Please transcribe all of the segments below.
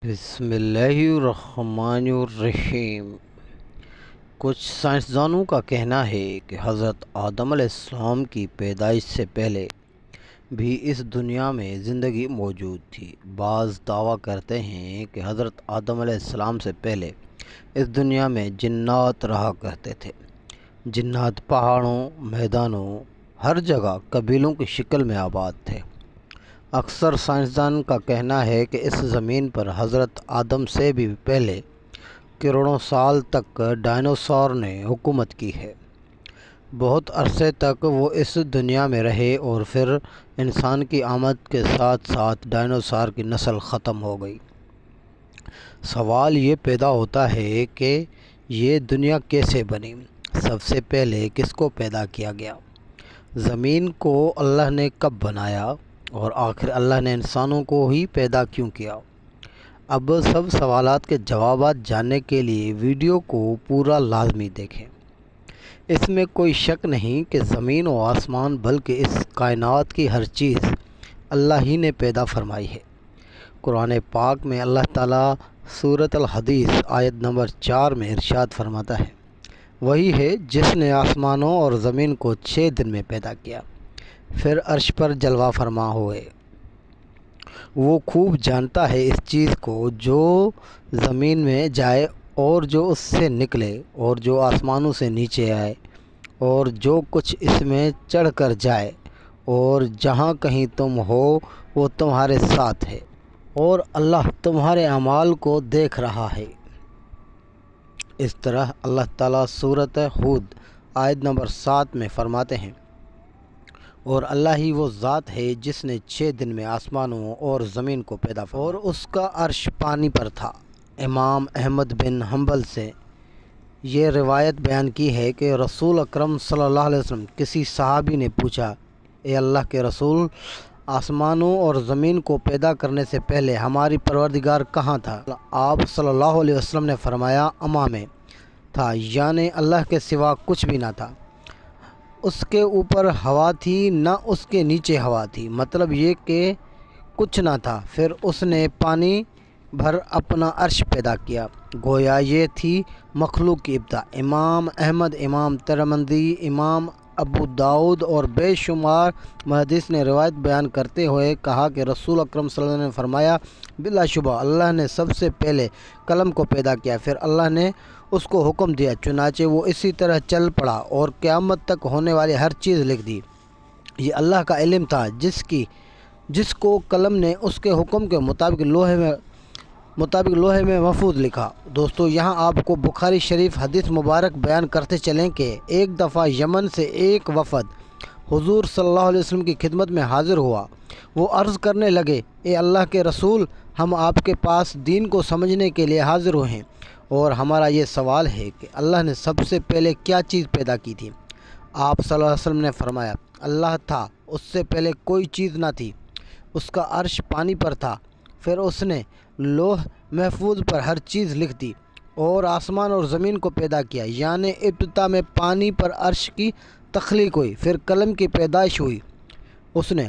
بسم اللہ الرحمن الرحیم۔ کچھ سائنسدانوں کا کہنا ہے کہ حضرت آدم علیہ السلام کی پیدائش سے پہلے بھی اس دنیا میں زندگی موجود تھی۔ بعض دعویٰ کرتے ہیں کہ حضرت آدم علیہ السلام سے پہلے اس دنیا میں جنات رہا کرتے تھے۔ جنات پہاڑوں، میدانوں، ہر جگہ قبیلوں کی شکل میں آباد تھے۔ اکثر سائنسدان کا کہنا ہے کہ اس زمین پر حضرت آدم سے بھی پہلے کروڑوں سال تک ڈائنوسار نے حکومت کی ہے۔ بہت عرصے تک وہ اس دنیا میں رہے اور پھر انسان کی آمد کے ساتھ ساتھ ڈائنوسار کی نسل ختم ہو گئی۔ سوال یہ پیدا ہوتا ہے کہ یہ دنیا کیسے بنی؟ سب سے پہلے کس کو پیدا کیا گیا؟ زمین کو اللہ نے کب بنایا؟ اور آخر اللہ نے انسانوں کو ہی پیدا کیوں کیا؟ اب سب سوالات کے جوابات جاننے کے لیے ویڈیو کو پورا لازمی دیکھیں۔ اس میں کوئی شک نہیں کہ زمین و آسمان بلکہ اس کائنات کی ہر چیز اللہ ہی نے پیدا فرمائی ہے۔ قرآن پاک میں اللہ تعالیٰ سورۃ الحدید آیت نمبر 4 میں ارشاد فرماتا ہے، وہی ہے جس نے آسمانوں اور زمین کو 6 دن میں پیدا کیا، پھر عرش پر جلوہ فرما ہوئے۔ وہ خوب جانتا ہے اس چیز کو جو زمین میں جائے اور جو اس سے نکلے، اور جو آسمانوں سے نیچے آئے، اور جو کچھ اس میں چڑھ کر جائے، اور جہاں کہیں تم ہو وہ تمہارے ساتھ ہے، اور اللہ تمہارے اعمال کو دیکھ رہا ہے۔ اس طرح اللہ تعالیٰ سورۃ ہود آیت نمبر 7 میں فرماتے ہیں، اور اللہ ہی وہ ذات ہے جس نے 6 دن میں آسمانوں اور زمین کو پیدا فرمایا، اور اس کا عرش پانی پر تھا۔ امام احمد بن حنبل سے یہ روایت بیان کی ہے کہ رسول اکرم صلی اللہ علیہ وسلم کسی صحابی نے پوچھا، اے اللہ کے رسول، آسمانوں اور زمین کو پیدا کرنے سے پہلے ہماری پروردگار کہاں تھا؟ آپ صلی اللہ علیہ وسلم نے فرمایا، اماں میں تھا، یعنی اللہ کے سوا کچھ بھی نہ تھا۔ اس کے اوپر ہوا تھی، نہ اس کے نیچے ہوا تھی، مطلب یہ کہ کچھ نہ تھا۔ پھر اس نے پانی بھر اپنا عرش پیدا کیا، گویا یہ تھی مخلوق کی ابتدا۔ امام احمد، امام ترمذی، امام ابو داؤد اور بے شمار محدث نے روایت بیان کرتے ہوئے کہا کہ رسول اکرم صلی اللہ علیہ وسلم نے فرمایا، بلا شبہ اللہ نے سب سے پہلے قلم کو پیدا کیا، پھر اللہ نے اس کو حکم دیا، چنانچہ وہ اسی طرح چل پڑا اور قیامت تک ہونے والی ہر چیز لکھ دی۔ یہ اللہ کا علم تھا جس کو قلم نے اس کے حکم کے مطابق لوہے میں محفوظ لکھا۔ دوستو، یہاں آپ کو بخاری شریف حدیث مبارک بیان کرتے چلیں کہ ایک دفعہ یمن سے ایک وفد حضور صلی اللہ علیہ وسلم کی خدمت میں حاضر ہوا۔ وہ عرض کرنے لگے، اے اللہ کے رسول، ہم آپ کے پاس دین کو سمجھنے کے لیے حاضر ہوئے ہیں، اور ہمارا یہ سوال ہے کہ اللہ نے سب سے پہلے کیا چیز پیدا کی تھی؟ آپ صلی اللہ علیہ وسلم نے فرمایا، اللہ تھا، اس سے پہلے کوئی چیز نہ تھی، اس کا عرش پانی پر تھا، پھر اس نے لوح محفوظ پر ہر چیز لکھ دی، اور آسمان اور زمین کو پیدا کیا، یعنی ابتدا میں پانی پر عرش کی تخلیق ہوئی، پھر قلم کی پیدائش ہوئی، اس نے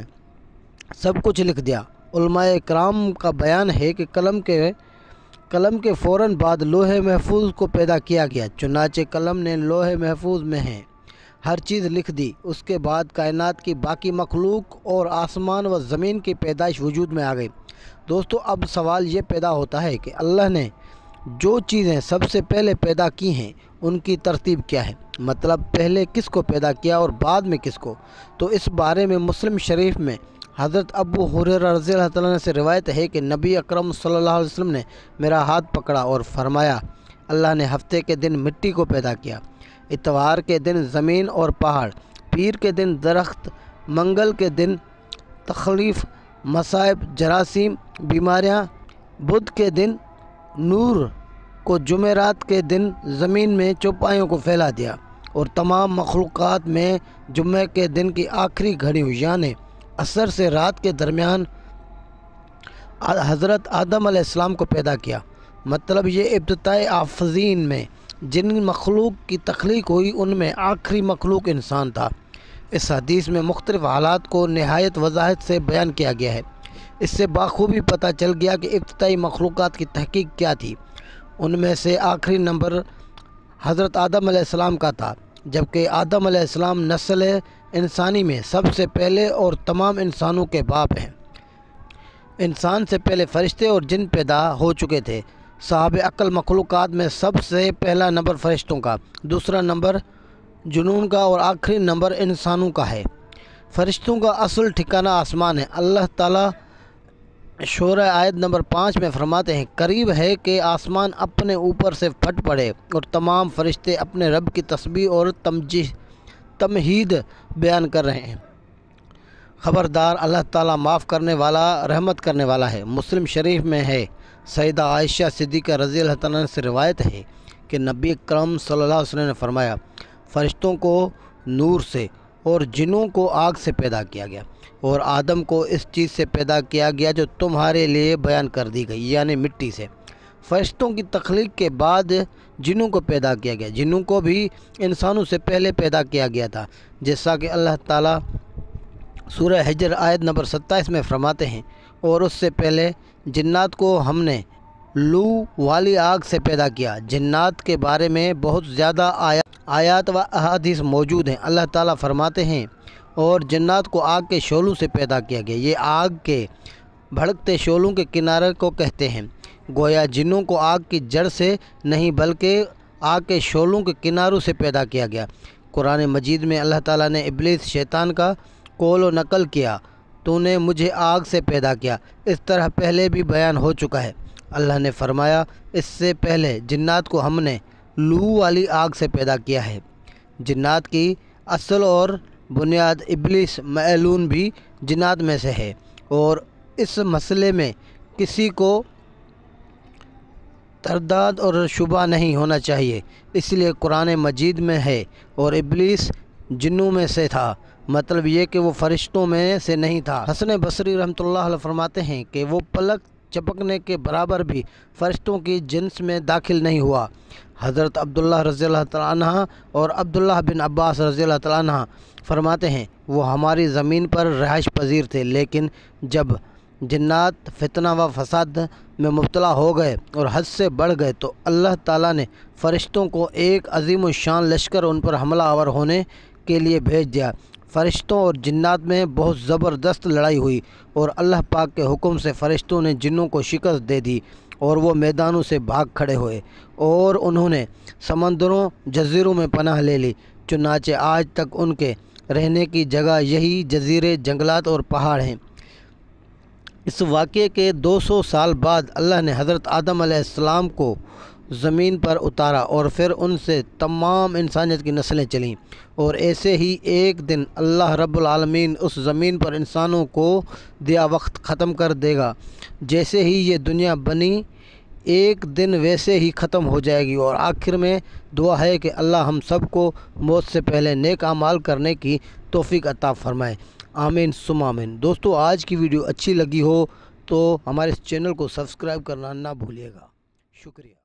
سب کچھ لکھ دیا۔ علماء کرام کا بیان ہے کہ قلم کے فوراً بعد لوح محفوظ کو پیدا کیا گیا، چنانچہ قلم نے لوح محفوظ میں ہر چیز لکھ دی۔ اس کے بعد کائنات کی باقی مخلوق اور آسمان و زمین کی پیدائش وجود میں آ گئی۔ دوستو، اب سوال یہ پیدا ہوتا ہے کہ اللہ نے جو چیزیں سب سے پہلے پیدا کی ہیں ان کی ترتیب کیا ہے؟ مطلب پہلے کس کو پیدا کیا اور بعد میں کس کو؟ تو اس بارے میں مسلم شریف میں حضرت ابو ہریرہ رضی اللہ تعالیٰ عنہ سے روایت ہے کہ نبی اکرم صلی اللہ علیہ وسلم نے میرا ہاتھ پکڑا اور فرمایا، اللہ نے ہفتے کے دن مٹی کو پیدا کیا، اتوار کے دن زمین اور پہاڑ، پیر کے دن درخت، منگل کے دن تخلیف، مصائب، جراثیم، بیماریاں، بدھ کے دن نور کو، جمعرات کے دن زمین میں چوپایوں کو پھیلا دیا، اور تمام مخلوقات میں جمعہ کے دن کی آخری گھڑی یعنی عصر سے رات کے درمیان حضرت آدم علیہ السلام کو پیدا کیا۔ مطلب یہ ابتدائی آفرین میں جن مخلوق کی تخلیق ہوئی ان میں آخری مخلوق انسان تھا۔ اس حدیث میں مختلف حالات کو نہایت وضاحت سے بیان کیا گیا ہے۔ اس سے بخوبی پتہ چل گیا کہ ابتدائی مخلوقات کی تحقیق کیا تھی۔ ان میں سے آخری نمبر حضرت آدم علیہ السلام کا تھا، جبکہ آدم علیہ السلام نسل انسانی میں سب سے پہلے اور تمام انسانوں کے باپ ہیں۔ انسان سے پہلے فرشتے اور جن پیدا ہو چکے تھے۔ صاحب عقل مخلوقات میں سب سے پہلا نمبر فرشتوں کا، دوسرا نمبر جنون کا اور آخری نمبر انسانوں کا ہے۔ فرشتوں کا اصل ٹھکانہ آسمان ہے۔ اللہ تعالیٰ شورہ آیت نمبر 5 میں فرماتے ہیں، قریب ہے کہ آسمان اپنے اوپر سے پھٹ پڑے اور تمام فرشتے اپنے رب کی تسبیح اور تمجید بیان کر رہے ہیں۔ خبردار، اللہ تعالیٰ معاف کرنے والا، رحمت کرنے والا ہے۔ مسلم شریف میں ہے، سیدہ عائشہ صدیقہ رضی اللہ عنہا سے روایت ہے کہ نبی اکرم صلی اللہ علیہ وسلم نے فرمایا، فرشتوں کو نور سے اور جنوں کو آگ سے پیدا کیا گیا، اور آدم کو اس چیز سے پیدا کیا گیا جو تمہارے لیے بیان کر دی گئی، یعنی مٹی سے۔ فرشتوں کی تخلیق کے بعد جنوں کو پیدا کیا گیا۔ جنوں کو بھی انسانوں سے پہلے پیدا کیا گیا تھا، جیسا کہ اللہ تعالیٰ سورہ حجر آیت نمبر 27 میں فرماتے ہیں، اور اس سے پہلے جنات کو ہم نے لو والی آگ سے پیدا کیا۔ جنات کے بارے میں بہت زیادہ آیات و احادیث موجود ہیں۔ اللہ تعالیٰ فرماتے ہیں، اور جنات کو آگ کے شعلوں سے پیدا کیا گیا۔ یہ آگ کے بھڑکتے شعلوں کے کنارے کو کہتے ہیں۔ گویا جنوں کو آگ کی جڑ سے نہیں بلکہ آگ کے شعلوں کے کناروں سے پیدا کیا گیا۔ قرآن مجید میں اللہ تعالیٰ نے ابلیس شیطان کا قول و نقل کیا، تو نے مجھے آگ سے پیدا کیا، اس طرح پہلے بھی بیان ہو چکا ہے۔ اللہ نے فرمایا، اس سے پہلے جنات کو ہم نے لو والی آگ سے پیدا کیا ہے۔ جنات کی اصل اور بنیاد ابلیس ملعون بھی جنات میں سے ہے، اور اس مسئلے میں کسی کو ترداد اور شبہ نہیں ہونا چاہیے۔ اس لیے قرآن مجید میں ہے، اور ابلیس جنوں میں سے تھا، مطلب یہ کہ وہ فرشتوں میں سے نہیں تھا۔ حسن بصری رحمۃ اللہ علیہ فرماتے ہیں کہ وہ پلک چپکنے کے برابر بھی فرشتوں کی جنس میں داخل نہیں ہوا۔ حضرت عبداللہ رضی اللہ تعالیٰ عنہ اور عبداللہ بن عباس رضی اللہ تعالیٰ عنہ فرماتے ہیں، وہ ہماری زمین پر رہائش پذیر تھے، لیکن جب جنات فتنہ و فساد میں مبتلا ہو گئے اور حد سے بڑھ گئے تو اللہ تعالیٰ نے فرشتوں کو ایک عظیم الشان لشکر ان پر حملہ آور ہونے کے لیے بھیج دیا۔ فرشتوں اور جنات میں بہت زبردست لڑائی ہوئی، اور اللہ پاک کے حکم سے فرشتوں نے جنوں کو شکست دے دی، اور وہ میدانوں سے بھاگ کھڑے ہوئے، اور انہوں نے سمندروں جزیروں میں پناہ لے لی۔ چنانچہ آج تک ان کے رہنے کی جگہ یہی جزیرے، جنگلات اور پہاڑ ہیں۔ اس واقعے کے 200 سال بعد اللہ نے حضرت آدم علیہ السلام کو زمین پر اتارا، اور پھر ان سے تمام انسانیت کی نسلیں چلیں، اور ایسے ہی ایک دن اللہ رب العالمین اس زمین پر انسانوں کو دیا وقت ختم کر دے گا۔ جیسے ہی یہ دنیا بنی ایک دن ویسے ہی ختم ہو جائے گی، اور آخر میں دعا ہے کہ اللہ ہم سب کو موت سے پہلے نیک اعمال کرنے کی توفیق عطا فرمائے۔ آمین ثم آمین۔ دوستو، آج کی ویڈیو اچھی لگی ہو تو ہمارے اس چینل کو سبسکرائب کرنا نہ بھولیے گا۔ شکریہ۔